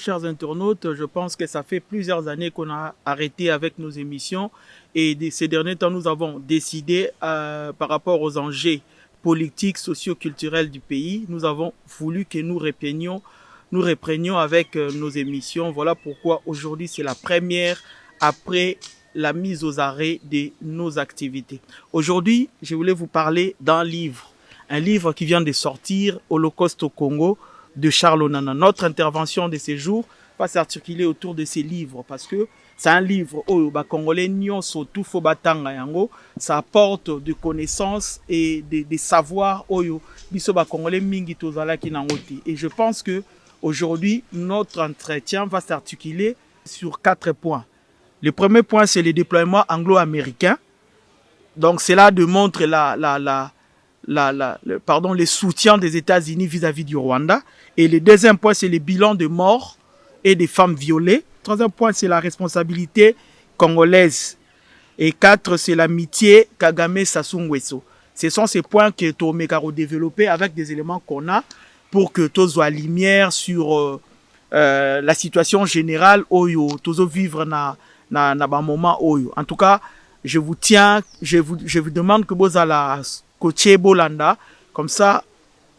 chers internautes. Je pense que ça fait plusieurs années qu'on a arrêté avec nos émissions et ces derniers temps, nous avons décidé par rapport aux enjeux politiques, socio-culturels du pays, nous avons voulu que nous reprenions avec nos émissions. Voilà pourquoi aujourd'hui, c'est la première après la mise aux arrêts de nos activités. Aujourd'hui, je voulais vous parler d'un livre. Un livre qui vient de sortir, Holocauste au Congo, de Charles Onana. Notre intervention de ces jours va s'articuler autour de ces livres parce que c'est un livre où Congolais surtout faut batanga yango, ça apporte de connaissances et de savoirs oyo biso Congolais mingi tozala ki nangoti. Et je pense que aujourd'hui notre entretien va s'articuler sur 4 points. Le premier point, c'est le déploiement anglo-américain. Donc cela démontre le soutien des États-Unis vis-à-vis du Rwanda. Et le deuxième point, c'est le bilan de morts et des femmes violées. Le troisième point, c'est la responsabilité congolaise. Et 4, c'est l'amitié Kagame-Sassou Nguesso. Ce sont ces points que Tomekaro développé avec des éléments qu'on a pour que tous soient lumière sur la situation générale oyo tozo vivre na moment oyo. En tout cas, je vous demande que vous allez coacher Bolanda comme ça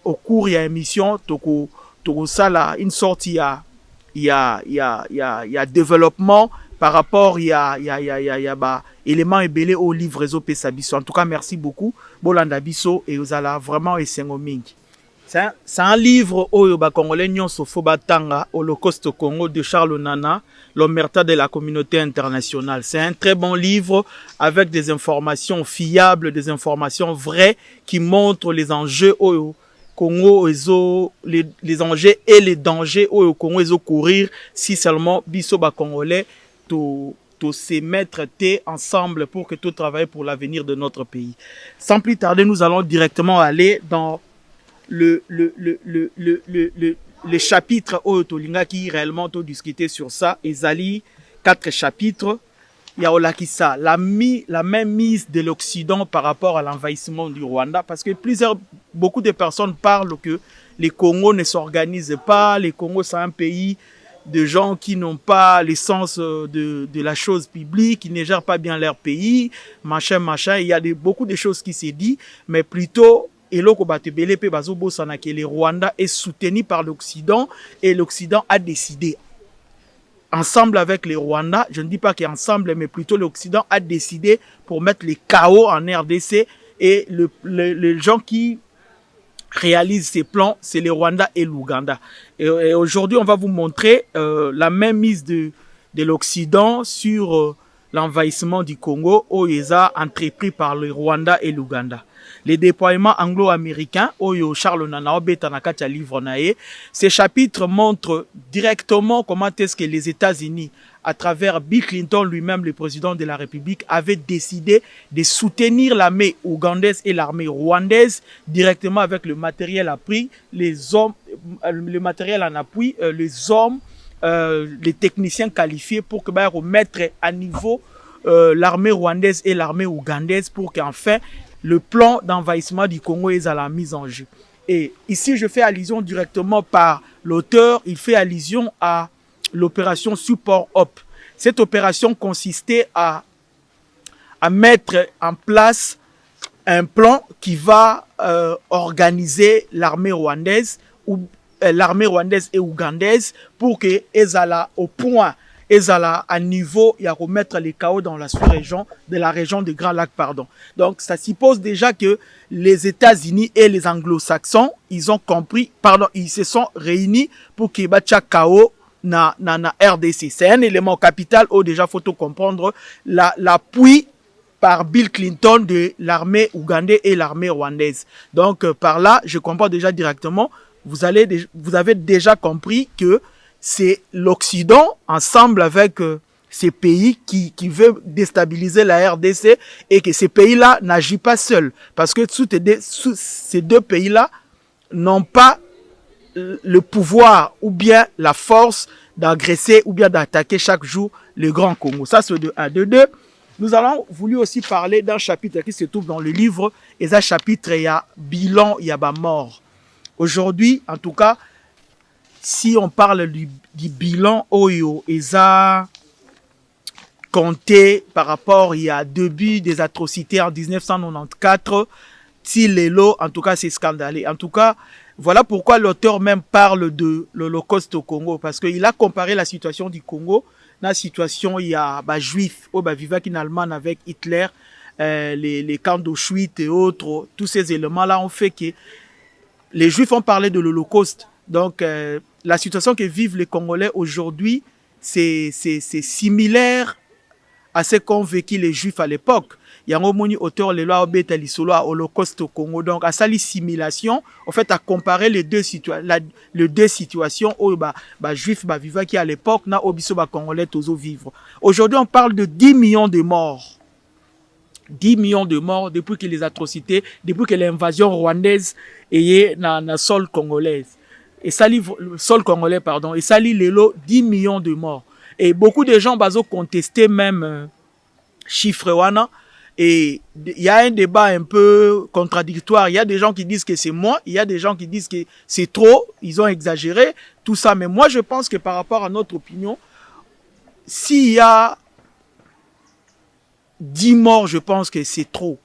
au cours de l'émission toko sala une sorte il y a développement par rapport il y a ba éléments ébélés au livre réseau Pesabiso. En tout cas, merci beaucoup Bolanda Biso et vous allez vraiment esengo mingi. C'est un livre oyo ba congolais nyonso fo batanga Holocauste au Congo de Charles Onana, l'omerta de la communauté internationale. C'est un très bon livre avec des informations fiables, des informations vraies qui montrent les enjeux oyo Congo les enjeux et les dangers oyo Congo ezo courir si seulement biso ba congolais to se mettre ensemble pour que tout travaille pour l'avenir de notre pays. Sans plus tarder, nous allons directement aller dans le chapitre Oyotolinga qui réellement tout discuté sur ça. Ezali 4 chapitres. Il y a Olakissa, la même mise de l'Occident par rapport à l'envahissement du Rwanda, parce que beaucoup de personnes parlent que les Congos ne s'organisent pas. Les Congos, c'est un pays de gens qui n'ont pas l'essence de la chose publique, qui ne gèrent pas bien leur pays, machin. Il y a beaucoup de choses qui se disent, mais plutôt et que le Rwanda est soutenu par l'Occident et l'Occident a décidé ensemble avec les Rwandais, je ne dis pas qu'ensemble, mais plutôt l'Occident a décidé pour mettre les chaos en RDC et les gens qui réalisent ces plans, c'est les Rwandais et l'Ouganda. Et aujourd'hui, on va vous montrer la même mise de l'Occident sur l'envahissement du Congo où ils ont entrepris par le Rwanda et l'Ouganda. Les déploiements anglo-américains, Oyo Charles Onana Betanakacha livre nae, ces chapitres montrent directement comment est-ce que les États-Unis, à travers Bill Clinton lui-même, le président de la République, avaient décidé de soutenir l'armée ougandaise et l'armée rwandaise directement avec le matériel appris, le matériel en appui, les hommes, les techniciens qualifiés pour que remettre à niveau l'armée rwandaise et l'armée ougandaise pour qu'enfin le plan d'envahissement du Congo est à la mise en jeu. Et ici, je fais allusion directement par l'auteur, il fait allusion à l'opération Support Up. Cette opération consistait à mettre en place un plan qui va organiser l'armée rwandaise et ougandaise pour qu'elles aient au point, elles aient à niveau et à remettre les chaos dans la sous-région de la région de Grand Lac, pardon. Donc, ça suppose déjà que les États-Unis et les Anglo-Saxons, ils ont compris, ils se sont réunis pour qu'il y ait chaos na RDC. C'est un élément capital où déjà faut comprendre l'appui par Bill Clinton de l'armée ougandaise et l'armée rwandaise. Donc, par là, je comprends déjà directement, vous avez déjà compris que c'est l'Occident, ensemble avec ces pays qui veulent déstabiliser la RDC et que ces pays-là n'agissent pas seuls. Parce que ces deux pays-là n'ont pas le pouvoir ou bien la force d'agresser ou bien d'attaquer chaque jour le Grand Congo. Ça, c'est de 1. De 2, nous allons voulu aussi parler d'un chapitre qui se trouve dans le livre. Et ce chapitre, il y a bilan, il y a mort. Aujourd'hui, en tout cas, si on parle du bilan oyo eza compté par rapport il y a début des atrocités en 1994, si l'élo, en tout cas, c'est scandaleux. En tout cas, voilà pourquoi l'auteur même parle de l'Holocauste au Congo, parce qu'il a comparé la situation du Congo, la situation, il y a juifs, vivant en Allemagne avec Hitler, les camps d'Auschwitz et autres, tous ces éléments-là ont fait que les juifs ont parlé de l'Holocauste. Donc, la situation que vivent les Congolais aujourd'hui, c'est similaire à ce qu'ont vécu les juifs à l'époque. Il y a un auteur le loi obeta lisolo à Holocauste au Congo. Donc, à sa simulation, en fait, à comparer les deux situations où juifs vivant qui à l'époque na obiso congolais tozo vivre. Aujourd'hui, on parle de 10 millions de morts. 10 millions de morts depuis que les atrocités, depuis que l'invasion rwandaise est na sol congolaise. Et ça sol congolais, pardon. Et ça les lots 10 millions de morts. Et beaucoup de gens ont contesté même chiffre wana. Et il y a un débat un peu contradictoire. Il y a des gens qui disent que c'est moins, il y a des gens qui disent que c'est trop, ils ont exagéré, tout ça. Mais moi, je pense que par rapport à notre opinion, s'il y a 10 morts, je pense que c'est trop.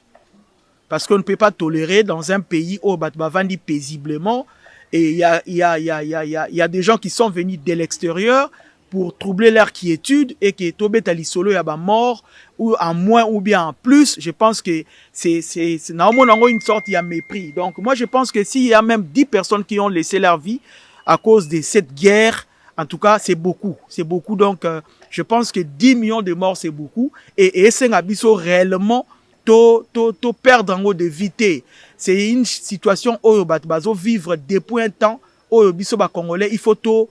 Parce qu'on ne peut pas tolérer dans un pays où on vit paisiblement. Et il y a des gens qui sont venus de l'extérieur pour troubler leur quiétude et que Tobeta Lisolo y a mort ou en moins ou bien en plus. Je pense que c'est normalement une sorte de mépris. Donc moi je pense que s'il y a même 10 personnes qui ont laissé leur vie à cause de cette guerre, en tout cas c'est beaucoup. C'est beaucoup. Donc je pense que 10 millions de morts c'est beaucoup. Et c'est un abisso réellement to perdre en haut de vitesse. C'est une situation où bazo vivre depuis un temps où biso ba congolais il faut to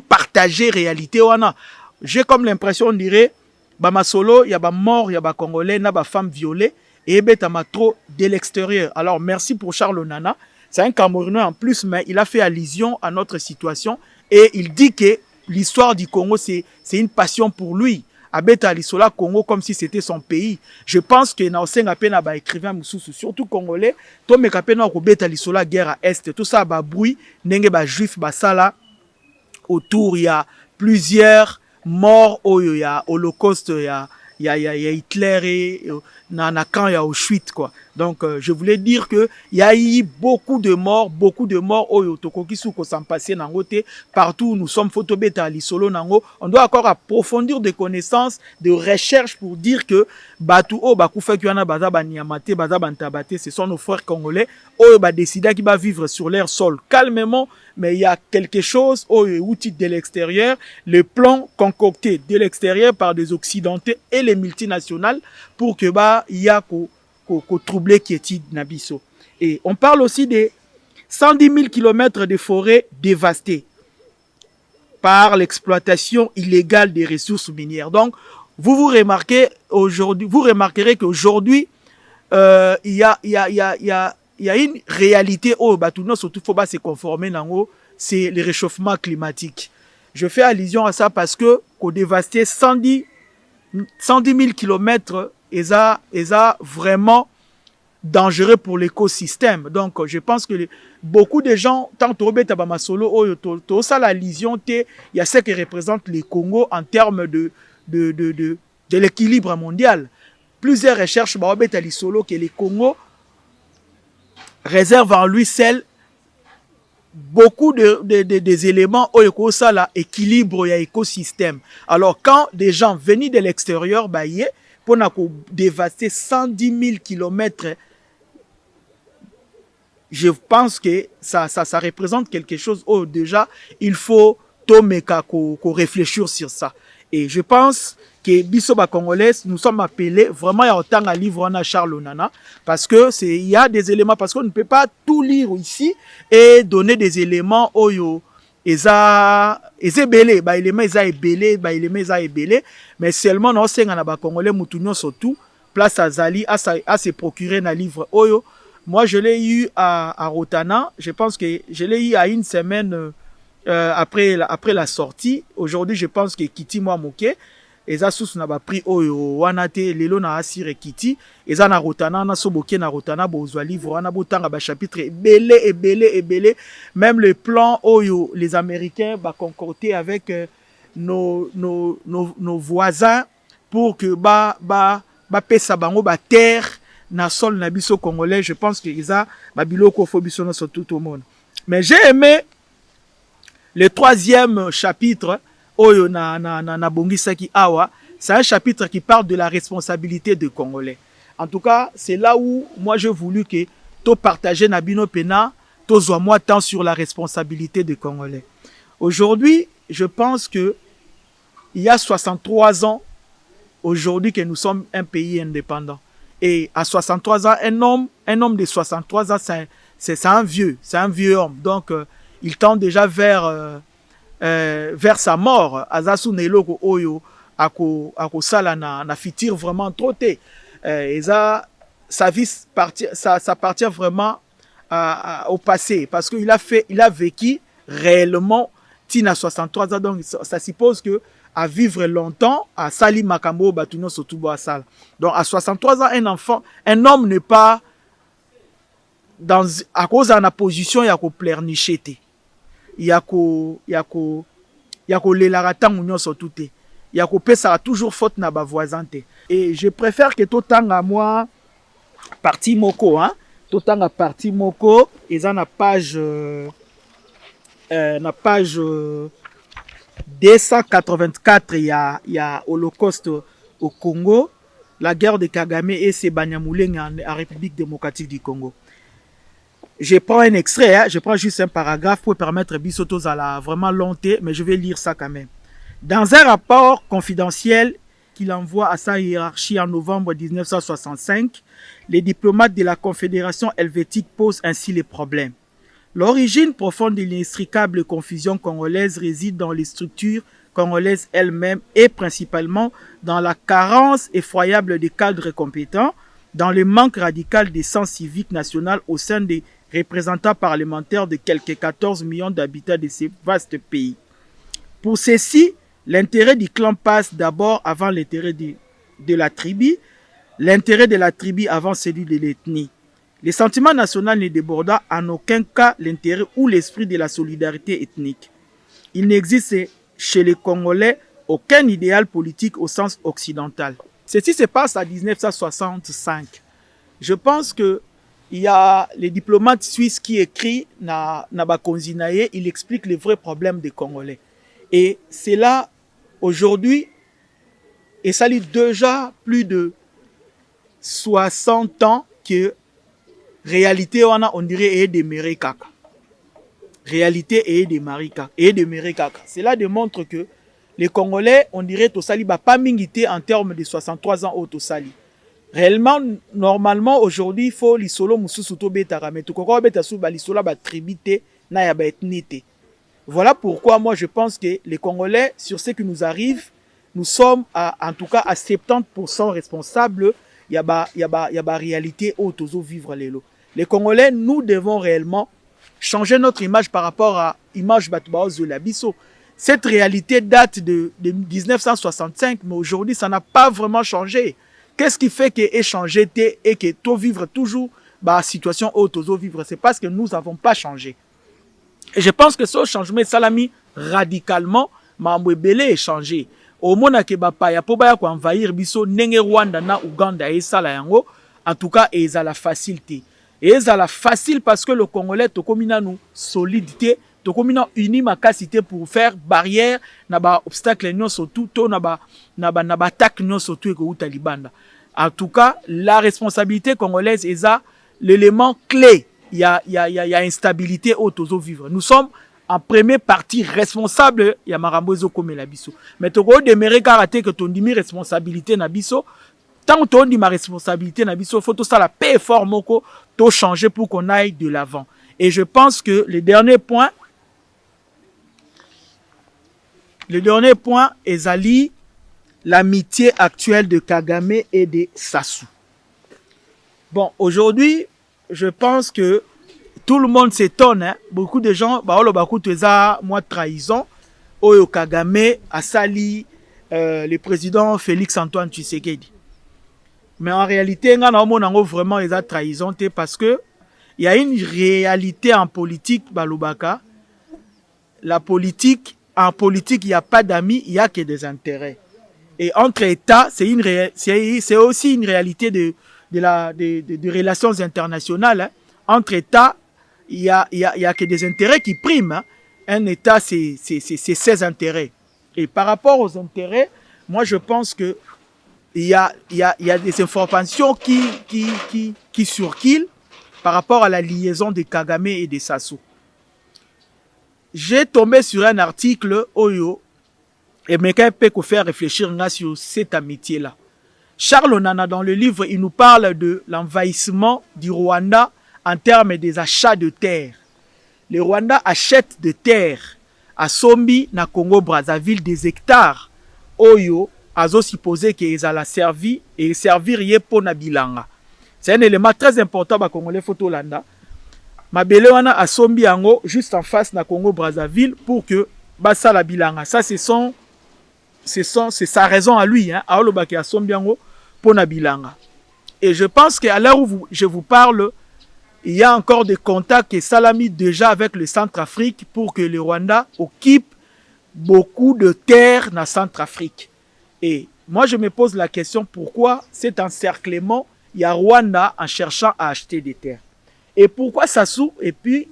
partager réalité wana. J'ai comme l'impression on dirait masolo il y a mort il y a congolais na femmes violées et betama trop de l'extérieur. Alors merci pour Charles Nana, c'est un Camerounais en plus mais il a fait allusion à notre situation et il dit que l'histoire du Congo c'est une passion pour lui. Abeta Lisola Congo comme si c'était son pays. Je pense que na osenga pena ba écrivain mususu surtout congolais to meka pena ko beta Lisola guerre à est tout ça ba bruit ndenge ba juif ba sala autour il y a plusieurs morts il y a Holocauste il y a Hitler et na camp il y a Auschwitz quoi. Donc je voulais dire que il y a eu beaucoup de morts au tokoki suko s'en passer nangote partout où nous sommes photobeta lisolo nango. On doit encore approfondir des connaissances de recherche pour dire que batu o bakufa kiana baza banyamate baza bantabate ce sont nos frères congolais o ba décida qui va vivre sur leur sol calmement mais il y a quelque chose au outil de l'extérieur, le plan concocté de l'extérieur par des occidentaux et les multinationales pour que il y a ko troubler quiétude nabiso. Et on parle aussi de 110 000 km de forêts dévastées par l'exploitation illégale des ressources minières. Donc, vous remarquerez qu'aujourd'hui, il y a une réalité où Batuno surtout faut pas se conformer nango, c'est le réchauffement climatique. Je fais allusion à ça parce que qu'on dévasté 110 000 km est vraiment dangereux pour l'écosystème. Donc, je pense que beaucoup de gens, tant que solo, ça la vision, il y a ce qui représente le Congo en termes de l'équilibre mondial. Plusieurs recherches, solo que le Congo réserve en lui seul beaucoup des éléments où ça la équilibre et écosystème. Alors, quand des gens venus de l'extérieur, pour dévaster 110 000 km, je pense que ça représente quelque chose où déjà il faut qu'on réfléchisse sur ça. Et je pense que Bisoba Congolais, nous sommes appelés vraiment à autant à livre à Charles Nana parce que il y a des éléments, parce qu'on ne peut pas tout lire ici et donner des éléments où belé mais seulement non c'est ngana ba congolais mutunyo surtout place à Zali à se procurer un livre oyo. Moi je l'ai eu à Rotana, je pense que je l'ai eu à une semaine après la sortie. Aujourd'hui je pense que Kitty moi moqué eza susu na ba prix oyo wana te lelo na asire kiti eza na rotana na soboke na rotana bozwa livre wana botanga ba chapitre ebele même le plan oyo les américains ba concordé avec nos voisins pour que ba pesa bango ba terre na sol na biso congolais. Je pense que eza ba biloko fo biso na sur tout au monde. Mais j'ai aimé le troisième chapitre Oyo na bongisaki awa, c'est un chapitre qui parle de la responsabilité des Congolais. En tout cas, c'est là où moi j'ai voulu que to partager Nabino Pena, to zoa moi tant sur la responsabilité des Congolais. Aujourd'hui, je pense que il y a 63 ans aujourd'hui que nous sommes un pays indépendant. Et à 63 ans, un homme de 63 ans, c'est un vieux homme. Donc il tend déjà vers sa mort. Azasu neloko oyo ako sala na fitir vraiment trop té. Et ça appartient vraiment au passé parce qu'il a vécu réellement tina 63 ans. Donc ça suppose que à vivre longtemps à sali makambo batuno sotubo asala. Donc à 63 ans un homme n'est pas à cause de la position yako pleurnicher té. Yako lela tangu nyonso tuté. Yako pesa toujours faute na ba voisin té. Et je préfère que totanga moi partie moko totanga partie moko eza na page 284 il y a Holocauste au Congo, la guerre de Kagame et ses Banyamulenge en République démocratique du Congo. Je prends un extrait, je prends juste un paragraphe pour permettre Bissotos à la vraiment longtemps, mais je vais lire ça quand même. Dans un rapport confidentiel qu'il envoie à sa hiérarchie en novembre 1965, les diplomates de la Confédération helvétique posent ainsi les problèmes. L'origine profonde de l'inextricable confusion congolaise réside dans les structures congolaises elles-mêmes et principalement dans la carence effroyable des cadres compétents, dans le manque radical des sens civiques national au sein des représentants parlementaires de quelques 14 millions d'habitants de ces vastes pays. Pour ceci, l'intérêt du clan passe d'abord avant l'intérêt de la tribu, l'intérêt de la tribu avant celui de l'ethnie. Le sentiment national ne déborda en aucun cas l'intérêt ou l'esprit de la solidarité ethnique. Il n'existe chez les Congolais aucun idéal politique au sens occidental. Ceci se passe en 1965. Je pense que il y a les diplomates suisses qui écrit na Bakonzinaye, il explique les vrais problèmes des Congolais. Et c'est là, aujourd'hui, et ça lit déjà plus de 60 ans que réalité, on dirait, est de Merekaka. Réalité est de Marika, et de Merekaka. Cela démontre que les Congolais, on dirait, Tosali, pas mingité en termes de 63 ans au Tosali. Réellement, normalement, aujourd'hui, il faut l'isolo mususuto betara, mais tout koko beta sou ba l'isolo ba tribité na ya ba ethnité. Voilà pourquoi moi je pense que les Congolais, sur ce qui nous arrive, nous sommes en tout cas à 70% responsables. Il y a ba réalité au tozo vivre l'élo. Les Congolais, nous devons réellement changer notre image par rapport à l'image Batubao Zolabiso. Cette réalité date de 1965, mais aujourd'hui, ça n'a pas vraiment changé. Qu'est-ce qui fait que échanger et que tout vivre toujours la situation où tout vivre? C'est parce que nous n'avons pas changé. Et je pense que ce changement salami radicalement, Mambwebele est changé. Au moment que Bapaya Pobaya ko envahir biso nenge Rwanda na Uganda et sala yango, en tout cas, et ça la facilité. Et ça la facile parce que le Congolais to komina nous solidité, to komina uni makasité pour faire barrière na ba obstacle non surtout to na ba attaque non surtout que Talibanda. En tout cas, la responsabilité congolaise est ça l'élément clé. Il y a instabilité au tozo vivre. Nous sommes en première partie responsable ya marambozo comme la biso. Mais to go demeurer karaté que ton dimi responsabilité na biso. Tant que tu as ma responsabilité, il faut que ça la paix fort moko, to changer pour qu'on aille de l'avant. Et je pense que le dernier point est Zali, l'amitié actuelle de Kagame et de Sassou. Bon, aujourd'hui, je pense que tout le monde s'étonne. Hein? Beaucoup de gens, moi trahison, Oyo Kagame, Asali, le président Félix Antoine Tshisekedi. Mais en réalité, on a vraiment des trahison parce que il y a une réalité en politique, Balubaka. La politique, en politique, il n'y a pas d'amis, il n'y a que des intérêts. Et entre États, c'est aussi une réalité de relations internationales. Hein. Entre États, il y a que des intérêts qui priment. Hein. Un État, c'est ses intérêts. Et par rapport aux intérêts, moi, je pense que il y a des informations qui surquillent par rapport à la liaison de Kagame et de Sassou. J'ai tombé sur un article Oyo et Meka peut faire réfléchir sur cette amitié-là. Charles Onana, dans le livre, il nous parle de l'envahissement du Rwanda en termes des achats de terre. Le Rwanda achète de terre à Sombi, na Congo-Brazzaville, des hectares. Oyo, azo supposé qu'ils allaient servir et servir pour Nabilanga. C'est un élément très important pour Congolais Photolanda. Mabele wana a Sombi yango juste en face na Congo-Brazzaville pour que basa la bilanga. Ça c'est sa raison à lui, hein, à Olobaki a Sombi yango pour Nabilanga. Et je pense qu'à l'heure où je vous parle, il y a encore des contacts et Salami déjà avec le Centrafrique pour que le Rwanda occupe beaucoup de terres dans Centrafrique. Et moi je me pose la question pourquoi cet encerclement il y a Rwanda en cherchant à acheter des terres. Et pourquoi Sassou et puis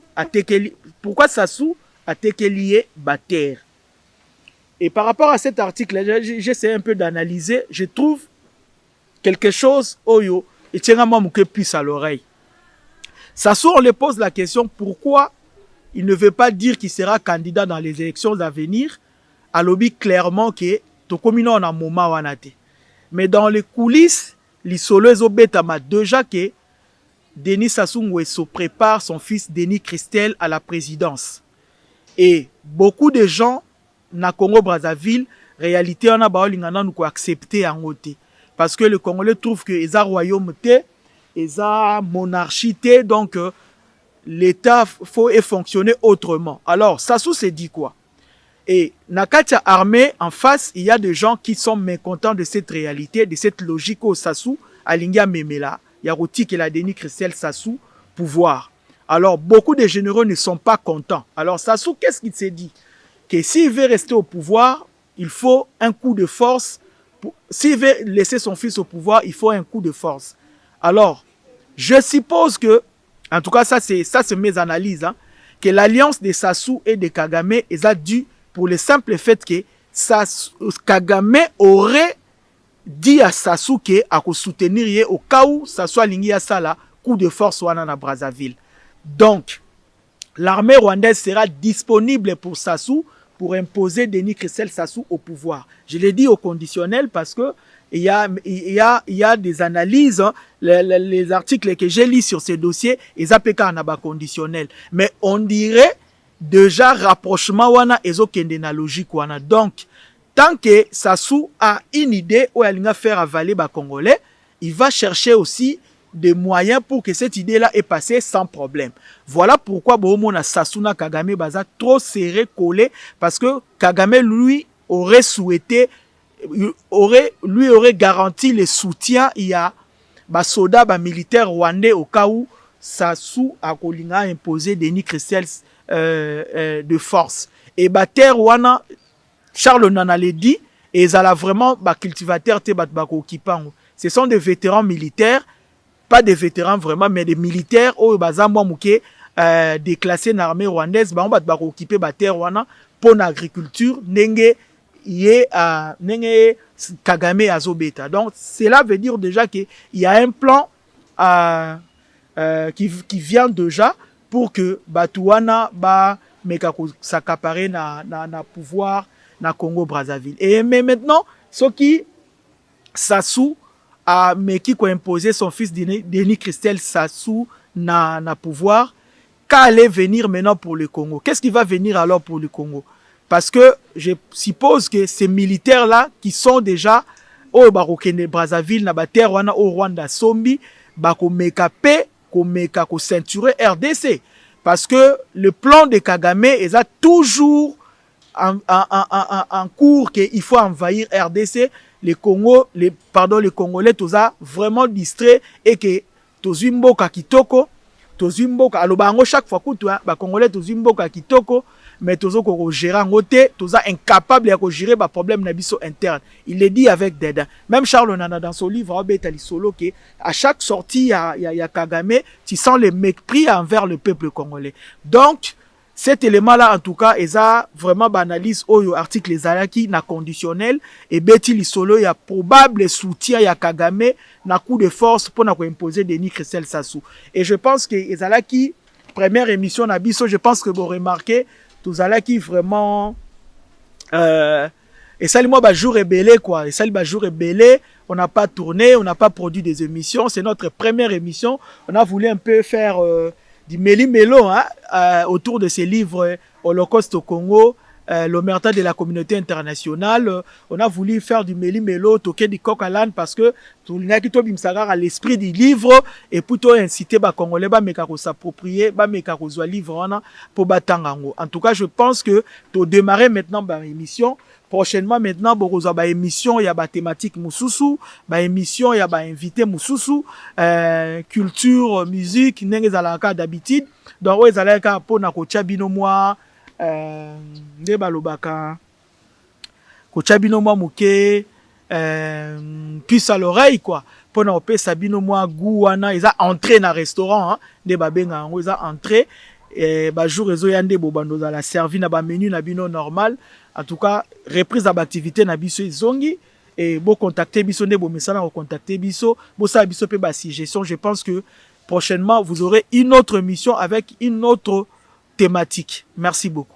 pourquoi Sassou a lié Bater. Et par rapport à cet article, j'essaie un peu d'analyser. Je trouve quelque chose Oyo et tiens moi que puisse à l'oreille. Sassou, on lui pose la question pourquoi il ne veut pas dire qu'il sera candidat dans les élections à venir. À lobby clairement que to komino on a moment wanate. Mais dans les coulisses, les soleils betama déjà que Denis Sassou Nguesso prépare son fils Denis Christel à la présidence. Et beaucoup de gens na Congo-Brazzaville, réalité on a baolingana nous accepter en côté parce que le Congolais trouve que les royaumeté, les monarchité, donc l'État faut fonctionner autrement. Alors Sassou s'est dit quoi? Et Nakatia armée en face, il y a des gens qui sont mécontents de cette réalité, de cette logique au Sassou, Alingia Memela. Il y a Routi qui a Denis Christel Sassou, pouvoir. Alors, beaucoup de généraux ne sont pas contents. Alors, Sassou, qu'est-ce qu'il s'est dit? Que s'il veut rester au pouvoir, il faut un coup de force. S'il veut laisser son fils au pouvoir, il faut un coup de force. Alors, je suppose que, en tout cas, ça c'est mes analyses, hein, que l'alliance de Sassou et de Kagame est due pour le simple fait que Kagame aurait dit à Sassou que à soutenir au cas où Sassou alingi à ça là coup de force wana na Brazzaville. Donc l'armée rwandaise sera disponible pour Sassou pour imposer Denis Christel Sassou au pouvoir. Je l'ai dit au conditionnel parce que il y a des analyses, hein, les articles que j'ai lus sur ces dossiers, ils appellent un abat conditionnel. Mais on dirait déjà rapprochement wana ezokende na logique wana. Donc tant que Sassou a une idée où elle va faire avaler les Congolais, il va chercher aussi des moyens pour que cette idée-là ait passé sans problème. Voilà pourquoi Bohomona Sassou na Kagame baza trop serré, collé, parce que Kagame, lui, aurait souhaité, aurait garanti le soutien. Il y a des soldats, des militaires rwandais au cas où Sassou a imposé Denis Christel de force. Et Bater wana Charles Onana l'a dit, et ils allaient vraiment cultivateurs ce sont des vétérans militaires, pas des vétérans vraiment, mais des militaires où ils déclassés dans l'armée rwandaise, ils vont occuper la terre pour l'agriculture, Kagame azobeta. Donc cela veut dire déjà qu'il y a un plan qui vient déjà pour que Batouana s'accaparer na pouvoir na Congo-Brazzaville. Et mais maintenant, ce qui Sassou a imposé son fils Denis Christel Sassou na pouvoir, qu'allait venir maintenant pour le Congo? Qu'est-ce qui va venir alors pour le Congo? Parce que je suppose que ces militaires-là qui sont déjà au Barokene Brazzaville, na terre au Rwanda Sombi, bakomeka pe komeka ko ceinturer RDC. Parce que le plan de Kagame est toujours en cours qu'il faut envahir RDC, les Congolais, tous vraiment distraits et que tous mboka kitoko, tous mboka, alors chaque fois que les Congolais tous mboka kitoko, mais tous ko gérer en côté, tous incapables de gérer les problèmes nabiso interne. Il le dit avec Deda. Même Charles Nana dans son livre Abetali Solo que à chaque sortie il y a Kagame, tu sens le mépris envers le peuple congolais. Donc cet élément-là, en tout cas, ils a vraiment banalise au article Ezalaki na conditionnel et Betty Lisolo, il y a probable soutien, il y a Kagame, na coup de force pour imposer Denis Christel Sassou. Et je pense que Ezalaki, première émission na biso, je pense que vous remarquez, tout Ezalaki vraiment, et ça, moi, bah, jour est belé, quoi. Et ça, bah, jour est belé. On n'a pas tourné, on n'a pas produit des émissions. C'est notre première émission. On a voulu un peu faire, du méli-mélo autour de ces livres Holocauste au Congo, l'omerta de la communauté internationale. On a voulu faire du méli-mélo, toquer du coq à l'âne parce que tout le monde à l'esprit du livre et plutôt inciter les Congolais à s'approprier, à livre pour batangango. En tout cas, je pense que pour démarrer maintenant l'émission, prochainement maintenant boroza ba émission il y a ba thématique mususu ba émission il y a ba invité mususu culture musique ndenge zalaka d'habitude donc ouais zalaka pona ko chabino moi nde balobaka ko chabino moi muke puce à l'oreille quoi pona opesa bino moi goût wana ils a entré na restaurant hein nde babenga ngo ils a entré et ba jour ezo yande bobando za la servi na ba menu na bino normal. En tout cas, reprise d'activité na biso zongi et bon contacter biso ne bon message na contacter biso, bon ça biso pe ba suggestion. Je pense que prochainement vous aurez une autre émission avec une autre thématique. Merci beaucoup.